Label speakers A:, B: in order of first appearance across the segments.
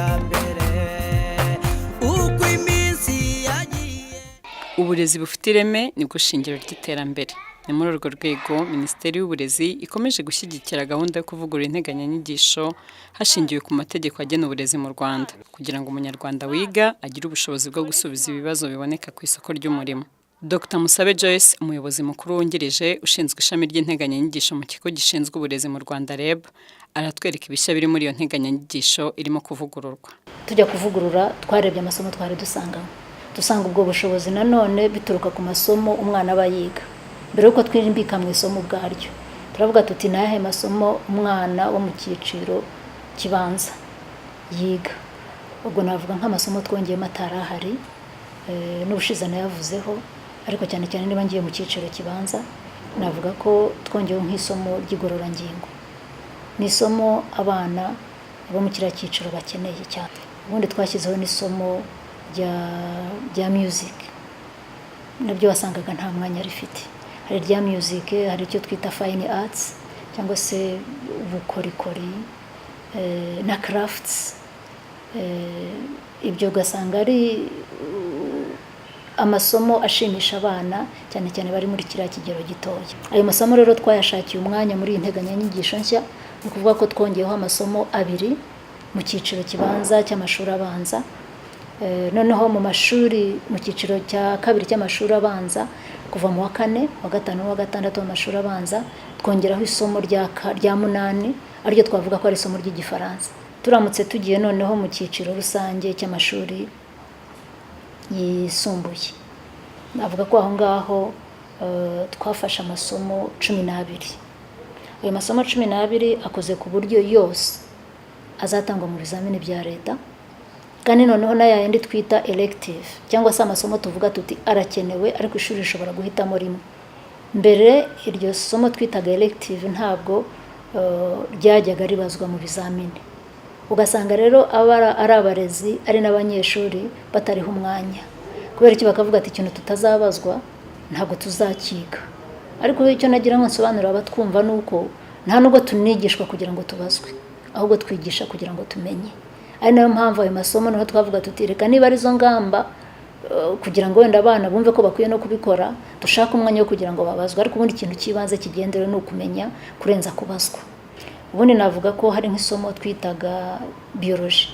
A: iterambere uko iminsi yagiye.
B: Uburezi bufite ireme nibwo shingiro ry'iterambere. Ni muri urwo rwego Minisiteri y'Uburezi ikomeje gushyigikira gahunda yo kuvugurura integanyanyigisho hashingiwe ku mategeko agena uburezi mu Rwanda kugira ngo umunyarwanda wiga agire ubushobozi bwo gusubiza ibibazo biboneka ku isoko ry'umurimo. Dr Musabe Joyce, umuyobozi mukuru wungirije ushinzwe ishami ry'integanyanyigisho mu kigo gishinzwe uburezi mu Rwanda REB, aratwereka ibishya biri muri iyo nteganyanyigisho irimo kuvugururwa.
C: Tujya kuvugurura twarebye amasomo twari dusanga ubwo bushobozi nanone bituruka ku masomo umwana aba yiga. Mbere yuko twimbika mu isomo ubwaryo, turavuga tuti nahe masomo umwana wo mu cyiciro kibanza yiga. Ubwo navuga nk'amasomo twongeyemo atarahari n'ubushize nayavuzeho, ariko cyane cyane niba ngiye mu cyiciro kibanza navuga ko twongeyeho nk'isomo ry'igororangingo. Ni isomo abana bo mu kiriya cyiciro bakeneye cyane. Ubundi twashyizeho n'isomo rya music, nabyo wasangaga nta mwanya rifite. Hari rya music, hari icyo twita fine arts cyangwa se ubukorikori na crafts. Ibyo ugasanga ari amasomo ashimisha abana cyane cyane bari muri kiriya kigero gitoya. Ayo masomo rero twayashakiye umwanya muri integanyanyigisho nshya, ni ukuvuga ko twongeyeho amasomo 2 mu cyiciro kibanza cy'amashuri abanza. Noneho mu mashuri mu cyiciro cya 2 cy'amashuri abanza kuva mu wa 4, wa 5 n'uwa 6 w'amashuri abanza twongeraho isomo rya 8 aryo twavuga ko ari isomo ry'igifaransa. Turamutse tugiye noneho mu cyiciro rusange cy'amashuri yisumbuye, navuga ko aho ngaho twafashe amasomo 12. Ayo masomo 12 akoze ku buryo yose azatangwa mu bizamini bya leta, kandi noneho na yandi twita elective cyangwa se amasomo tuvuga tuti arakenewe ariko ishuri rishobora guhitamo rimwe. Mbere iryo somo twitaga elective ntabwo ryajyaga ribazwa mu bizamini, ugasanga rero ari abarezi ari n'abanyeshuri batariho umwanya, kubera iki bakavuga ati ikintu tutazabazwa ntabwo tuzakiga. Ariko icyo nagira ngo nsobanurira abatwumva nuko nta nubwo tunigishwa kugira ngo tubazwe, ahubwo twigisha kugira ngo tumenye. Ari nayo mpamvu ayo masomo niho twavuga tuti reka niba ari zo ngamba kugira ngo wenda abana bumve ko bakwiye no kubikora, dushaka umwanya wo kugira ngo babazwe. Ariko ubundi ikintu kibanze kigenderewe ni ukumenya kurenza kubazwa. Ubundi navuga ko hari nk'isomo twitaga biology,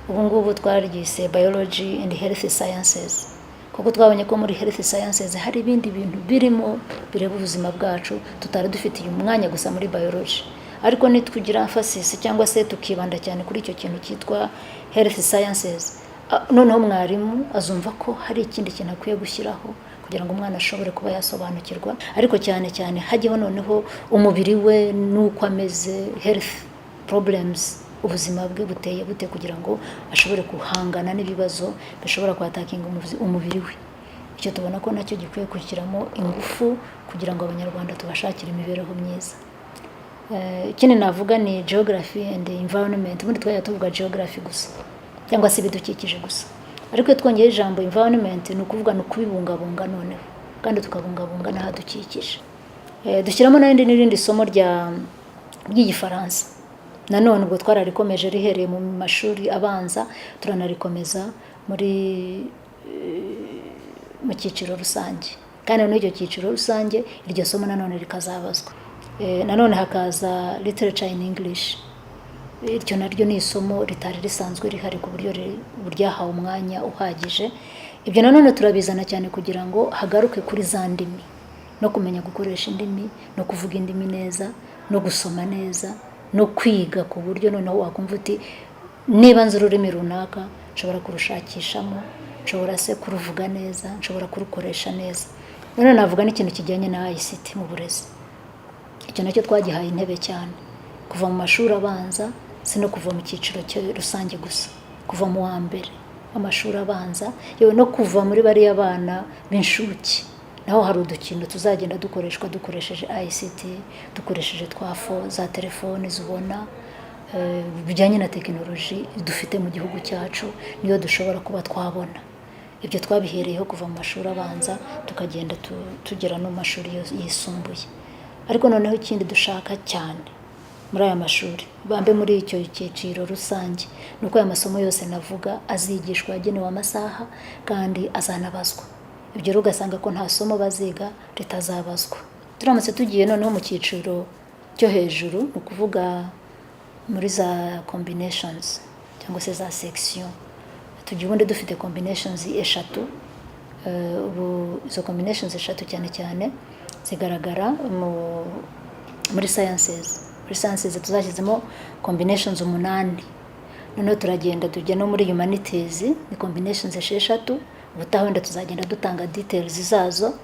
C: ubu ngubu twaryise biology and health sciences, kuko twabonye ko muri health sciences hari ibindi bintu birimo bireba ubuzima bwacu tutari dufitiye umwanya gusa muri biology. Ariko nitwugira emphasis cyangwa se tukibanda cyane kuri icyo kintu cyitwa health sciences, noneho mwarimu azumva ko hari ikindi kintu akwiye gushyiraho kugira ngo umwana ashobore kuba yasobanukirwa. Ariko cyane cyane hajyeho noneho umubiri we nuko ameze, health problems, ubuzima bwe buteye bute, kugira ngo ashobore guhangana n'ibibazo bishobora kwatakinga umubiri we. Icyo tubona ko nacyo gikwiye gushyiramo ingufu kugira ngo abanyarwanda tubashakire imibereho myiza. Ikindi navuga ni geography and environment. Ubundi twajya tuvuga geography gusa cyangwa se ibidukikije gusa, ariko twongeye ijambo environment ni ukuvuga no kubibungabunga noneho, kandi tukabungabunga n'ahadukikije. Dushyiramo n'irindi somo ry'igifaransa. Nanone ubwo twararikomeje rihereye mu mashuri abanza, turanarikomeza mu cyiciro rusange, kandi muri icyo cyiciro rusange iryo somo nanone rikazabazwa. Nanone hakaza literature in English. Iryo naryo ni isomo ritari risanzwe rihari ku buryo buryahawe umwanya uhagije. Ibyo nanone turabizana cyane kugira ngo hagaruke kuri za ndimi, no kumenya gukoresha indimi, no kuvuga indimi neza, no gusoma neza, no kwiga ku buryo noneho wakumva uti niba nzi ururimi runaka nshobora kurushakishamo, nshobora se kuruvuga neza, nshobora kurukoresha neza. None navuga n'ikintu kijyanye na ICT mu burezi. Icyo nacyo twagihaye intebe cyane kuva mu mashuri abanza, si no kuva mu cyiciro rusange gusa, kuva mu wa mbere amashuri abanza, yewe no kuva muri bariya bana b'inshuke. Naho hari udukino tuzagenda dukoresheje ICT, dukoresheje twafo za telefone zubona bijyanye na tekinoloji dufite mu gihugu cyacu, niyo dushobora kuba twabona. Ibyo twabihereyeho kuva mu mashuri abanza tukagenda tugera no mu mashuri yisumbuye. Ariko noneho ikindi dushaka cyane muri aya mashuri bambe muri icyo cyiciro rusange, nuko aya masomo yose navuga azigishwa yagenewe amasaha kandi azanabazwa. Ibyo rero ugasanga ko nta somo baziga ritazabazwa. Turamutse tugiye noneho mu cyiciro cyo hejuru, ni ukuvuga muri za combinations cyangwa se za section, tugiye ubundi dufite combinations eshatu. Izo combinations eshatu cyane cyane zigaragara muri sciences. Muri sciences tuzashyizemo combinations 8. Noneho turagenda tujya no muri humanities, ni combinations esheshatu. Ubutaha wenda tuzagenda dutanga details zazo,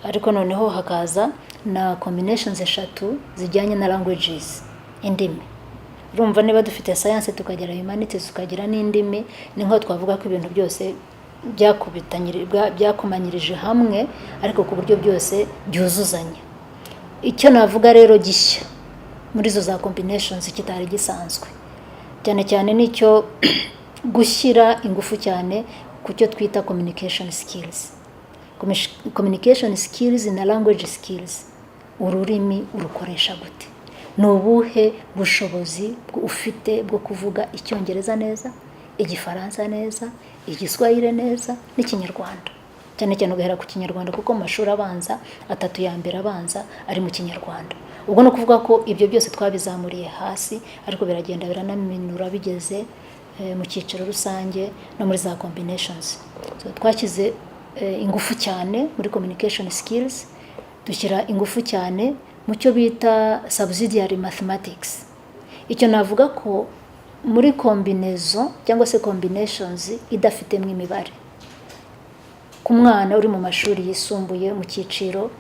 C: ariko noneho hakaza na combinations eshatu zijyanye na languages, indimi. Urumva niba dufite science tukagira humanities tukagira n'indimi, ni nko twavuga ko ibintu byose byakomanyirije hamwe ariko ku buryo byose byuzuzanya. Icyo navuga rero gishya muri zo za combinations kitari gisanzwe cyane cyane nicyo gushyira ingufu cyane ku cyo twita communication skills. Communication skills na language skills, ururimi urukoresha gute, ni ubuhe bushobozi ufite bwo kuvuga Icyongereza neza, Igifaransa neza, Igiswahili neza n'Ikinyarwanda. Cyane cyane ugahera ku Kinyarwanda kuko mu mashuri abanza 3 ya mbere abanza ari mu Kinyarwanda. Ubwo no kuvuga ko ibyo byose twabizamuriye hasi, ariko biragenda biranaminura bigeze mu cyiciro rusange no muri za combinations. Twakize ingufu cyane muri communication skills, dushyira ingufu cyane mu cyo bita subsidiary mathematics. Icyo navuga ko muri combinaison cyangwa se combinations idafitemo imibare, ku mwana uri mu mashuri yisumbuye mu cyiciro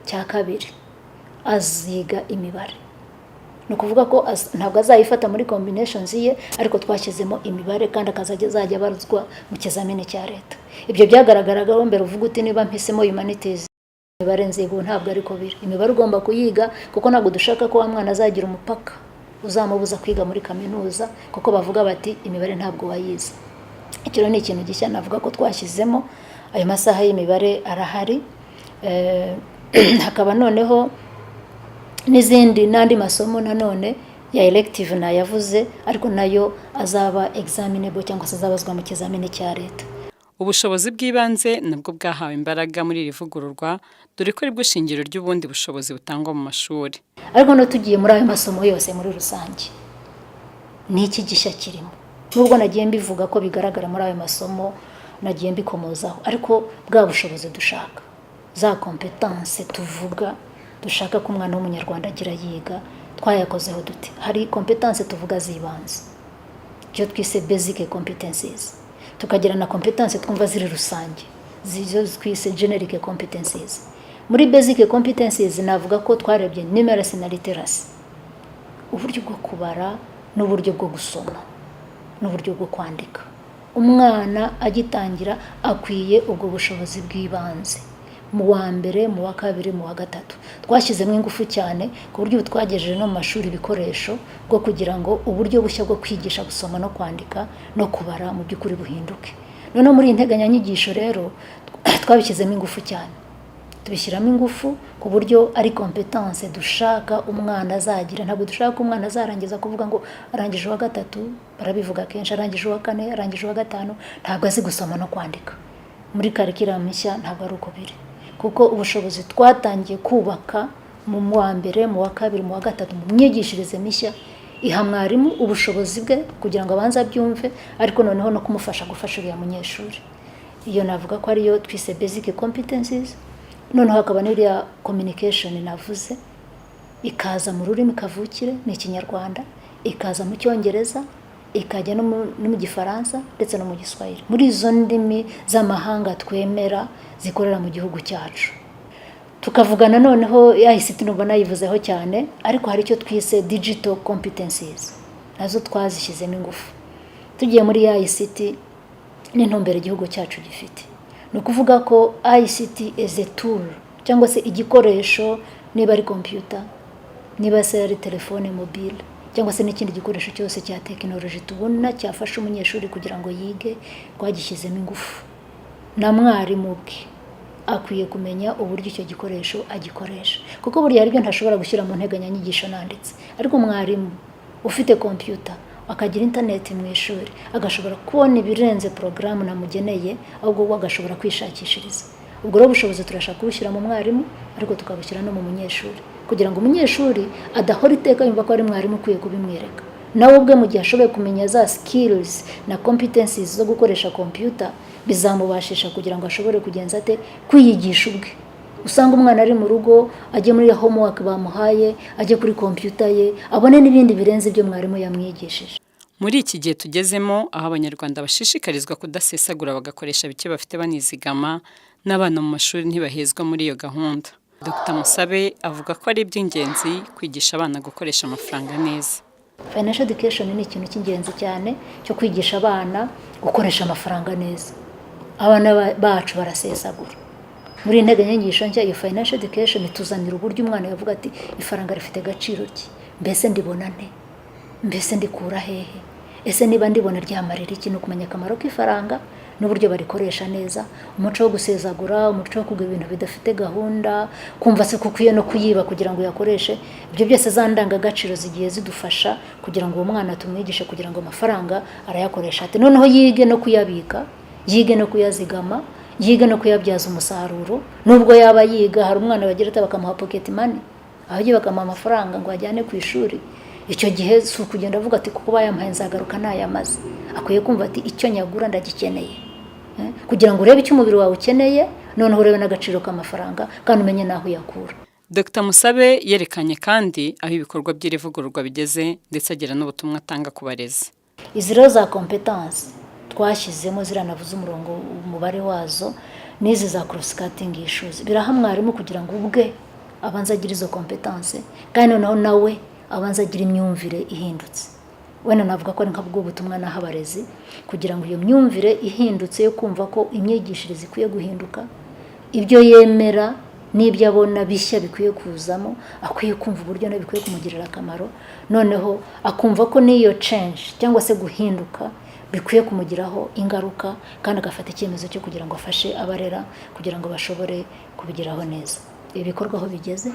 C: cya kabiri aziga imibare. No kuvuga ko ntabwo azayifata muri combinations ye, ariko twashyizemo imibare kandi akazajya abarizwa mu kizamini cya leta. Ibyo byagaragaraga mbere uvuga uti niba mpisemo humanities imibare nzigo, ntabwo ariko biri. Imibare ugomba kuyiga kuko ntabwo dushaka ko mwana azagira umupaka uzamubuza kwiga muri kaminuza kuko bavuga bati imibare ntabwo wayize. Icyo ni ikintu gishya navuga ko twashyizemo. Ayo masaha y'imibare arahari. Hakaba noneho n'izindi n'andi masomo nanone ya elective nayavuze, ariko nayo azaba examinable cyangwa se azabazwa mu kizamini cya leta.
B: Ubushobozi bw'ibanze nabwo bwahawe imbaraga muri iri vugururwa, dore ko aribwo shingiro ry'ubundi bushobozi butangwa mu mashuri.
C: Ariko no tugiye muri ayo masomo yose muri rusange, ni iki gishya kirimo. Nubwo nagiye mbivuga ko bigaragara muri ayo masomo, nagiye mbikomozaho, ariko bwa bushobozi dushaka, za competence tuvuga dushaka ko umwana w'umunyarwanda agira yiga, twayakozeho dute. Hari competence tuvuga zibanze, cyo twise basic competencies, tukagira na competence twumva ziri rusange, zizo twise generic competencies. Muri basic competencies navuga ko twarebye numeracy na literacy, uburyo bwo kubara n'uburyo bwo gusoma n'uburyo bwo kwandika. Umwana agitangira akwiye ubwo bushobozi bw'ibanze. Mu wa mbere, mu wa kabiri, mu wa gatatu twashyizemo ingufu cyane ku buryo twagejeje no mu mashuri ibikoresho bwo kugira ngo uburyo bushya bwo kwigisha gusoma no kwandika no kubara mu by'ukuri buhinduke. Noneho muri integanyanyigisho rero twabishyizemo ingufu cyane, tubishyiramo ingufu ku buryo ari competence dushaka umwana azagira. Ntabwo dushaka ko umwana azarangiza kuvuga ngo arangije wa gatatu, barabivuga kenshi, arangije wa kane, arangije wa gatanu, ntabwo azi gusoma no kwandika. Muri curriculum nshya ntabwo ari uko biri, kuko ubushobozi twatangiye kubaka mu wa mbere, mu wa kabiri, mu wa gatatu mu myigishirize mishya iha mwarimu ubushobozi bwe kugira ngo abanze abyumve, ariko noneho no kumufasha gufasha uriya munyeshuri. Iyo navuga ko ariyo twise basic competencies. Noneho hakaba n'iriya communication navuze, ikaza mu rurimi kavukire ni Ikinyarwanda, ikaza mu Cyongereza, ikajya no mu Gifaransa ndetse no mu Giswahili, muri izo ndimi z'amahanga twemera zikorera mu gihugu cyacu. Tukavugana noneho ICT numva nayivuzeho cyane, ariko hari icyo twise digital competencies, nazo twazishyizemo ingufu. Tugiye muri ICT n'intumbero igihugu cyacu gifite, ni ukuvuga ko ICT is a tool cyangwa se igikoresho, niba ari computer, niba se ari telefone mobile cyangwa se n'ikindi gikoresho cyose cya technology tubona cyafasha umunyeshuri kugira ngo yige, twagishyizemo ingufu. Na mwarimu bwe akwiye kumenya uburyo icyo gikoresho agikoresha, kuko buriya hari ibyo ntashobora gushyira mu nteganyanyigisho nanditse, ariko mwarimu ufite computer akagira interineti mu ishuri agashobora kubona ibirenze porogaramu namugeneye, ahubwo we agashobora kwishakishiriza. Ubwo rero ubushobozi turashaka kubushyira mu mwarimu, ariko tukabushyira no mu munyeshuri, kugira ngo umunyeshuri adahora iteka yumva ko ari mwarimu ukwiye kubimwereka. Nawe ubwe mu gihe ashoboye kumenya za skills na competencies zo gukoresha computer, bizamubashisha kugira ngo ashobore kugenza ate kwiyigisha ubwe. Usanga umwana ari mu rugo ajye muri homework bamuhaye, ajye kuri computer ye, abone n'ibindi birenze ibyo mwarimu yamwigishije.
B: Muri iki gihe tugezemo, aho abanyarwanda bashishikarizwa kudasesagura bagakoresha bike bafite banizigama, n'abana mu mashuri ntibahezwa muri iyo gahunda. Dr. Musabe avuga ko ari iby'ingenzi kwigisha abana gukoresha amafaranga neza.
C: Financial education ni ikintu cy'ingenzi cyane cyo kwigisha abana gukoresha amafaranga neza. Abana bacu barasesagura. Muri integanyanyigisho nshya iyo financial education ituzanira uburyo umwana yavuga ati ifaranga rifite agaciro ki, mbese ndibona nte, mbese ndikura hehe, ese niba ndibona ryamarira iki, no kumenya akamaro k'ifaranga n'uburyo barikoresha neza, umuco wo gusezagura, umuco wo kugura ibintu bidafite gahunda, kumva se kukwiye no kuyiba kugira ngo yakoreshe. Ibyo byose za ndangagaciro zigiye zidufasha kugira ngo uwo mwana tumwigishe kugira ngo amafaranga arayakoresha ate, noneho yige no kuyabika, yige no kuyazigama, yige no kuyabyaza umusaruro. Nubwo yaba yiga, hari umwana bagira ati bakamuha pocket money, aho bakamuha amafaranga ngo ajyane ku ishuri, icyo gihe si ukugenda avuga ati kuko bayampaye nzagaruka nayamaze. Akwiye kumva ati icyo nyagura ndagikeneye, kugira ngo urebe icyo umubiri wawe ukeneye, noneho urebe n'agaciro k'amafaranga kandi umenye naho uyakura.
B: Dr. Musabe yerekanye kandi aho ibikorwa by'irivugururwa bigeze, ndetse agira n'ubutumwa atanga ku barezi.
C: Izi rero za competence twashyizemo ziranavuze umurongo umubare wazo, n'izi za cross cutting issues biraha mwarimu kugira ngo ubwe abanza agira izo competence, kandi noneho nawe abanza agira imyumvire ihindutse. Wena navuga ko ari nka bw'ubutumwa naha abarezi kugira ngo iyo myumvire ihindutse yo kumva ko imyigishirize ikwiye guhinduka, ibyo yemera n'ibyo abona bishya bikwiye kuzamo, akwiye kumva uburyo nawe bikwiye kumugirira akamaro, noneho akumva ko n'iyo change cyangwa se guhinduka bikwiye kumugiraho ingaruka, kandi agafata icyemezo cyo kugira ngo afashe abarera kugira ngo bashobore kubigiraho neza. Ibi bikorwa aho bigeze,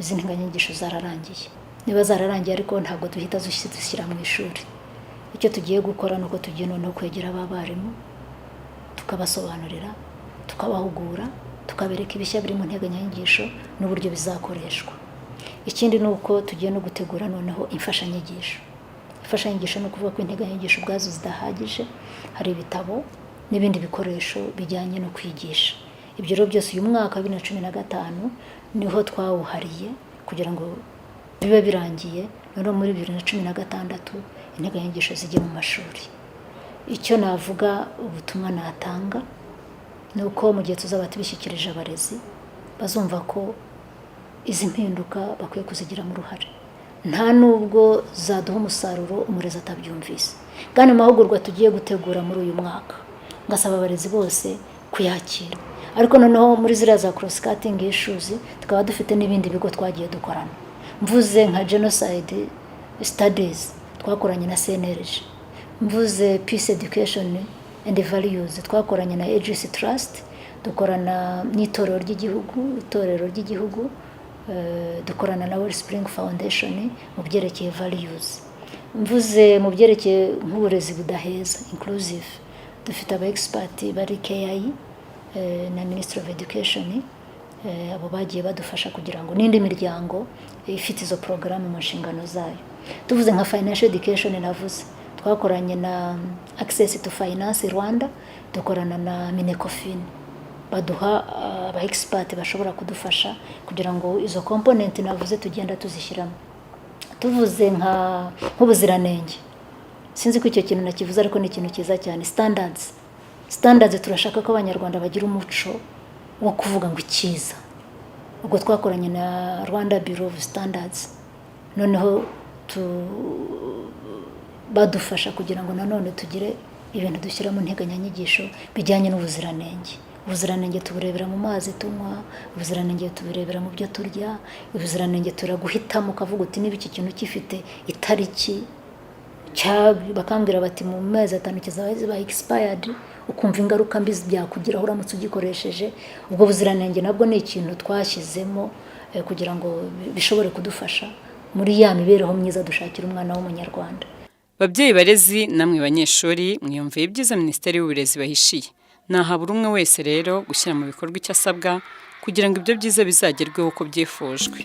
C: izi nteganyanyigisho zararangiye. Niba zararangiye ariko ntabwo duhita dushyira mu ishuri. Icyo tugiye gukora nuko tugiye noneho kwegera abarimu, tukabasobanurira, tukabahugura, tukabereka ibishya biri mu nteganyanyigisho n'uburyo bizakoreshwa. Ikindi nuko tugiye no gutegura noneho imfashanyigisho. Imfashanyigisho no kuvuga ko integanyanyigisho ubwazo zidahagije, hari ibitabo n'ibindi bikoresho bijyanye no kwigisha. Ibyo rero byose uyu mwaka wa 2015 niho twawuhariye kugira ngo bibe birangiye, noneho muri 2016 integanyanyigisho zijye mu mashuri. Icyo navuga ubutumwa natanga nuko mu gihe tuzaba tubishyikirije abarezi, bazumva ko izi mpinduka bakwiye kuzigiramo uruhare, nta nubwo zaduha umusaruro umurezi atabyumvise. Kandi amahugurwa tugiye gutegura muri uyu mwaka ngasaba abarezi bose kuyakira. Ariko noneho muri ziriya za cross cutting issues tukaba dufite n'ibindi bigo twagiye dukorana. Mvuze nka genocide studies twakoranye na CNRG, mvuze peace education and values twakoranye na Aegis Trust, dukorana n'itorero ry'igihugu, dukorana na Wellspring Foundation mu byerekeye values. Mvuze mu byerekeye nk'uburezi budaheza inclusive, dufite aba expert bari KI na Ministry of Education, abo bagiye badufasha kugira ngo n'indi miryango ifite izo programme mu nshingano zayo. Tuvuze nka financial education navuze, twakoranye na Access to Finance Rwanda, dukorana na Minecofin, baduha aba expert bashobora kudufasha kugira ngo izo component navuze tugenda tuzishyiramo. Tuvuze nk'ubuziranenge, sinzi ko icyo kintu nakivuze ariko ni ikintu cyiza cyane. Standards turashaka ko abanyarwanda bagira umuco wo kuvuga ngo icyiza. Ubwo twakoranye na Rwanda Bureau of Standards, noneho badufasha kugira ngo nanone tugire ibintu dushyira mu nteganyanyigisho bijyanye n'ubuziranenge. Ubuziranenge tuburebera mu mazi tunywa, ubuziranenge tuburebera mu byo turya, ubuziranenge turaguhitamo ukavuga uti niba iki kintu gifite itariki bakambwira bati mu mezi 5 kizaba ziba expired, ukumva ingaruka mbi byakugiraho uramutse ugikoresheje. Ubwo buziranenge nabwo ni ikintu twashyizemo kugira ngo bishobore kudufasha muri ya mibereho myiza dushakira umwana w'umunyarwanda.
B: Babyeyi barezi namwe banyeshuri mwiyumviye ibyiza Minisiteri y'Uburezi bahishiye. Naha buri umwe wese rero gushyira mu bikorwa icyo asabwa kugira ngo ibyo byiza bizagerweho uko byifujwe.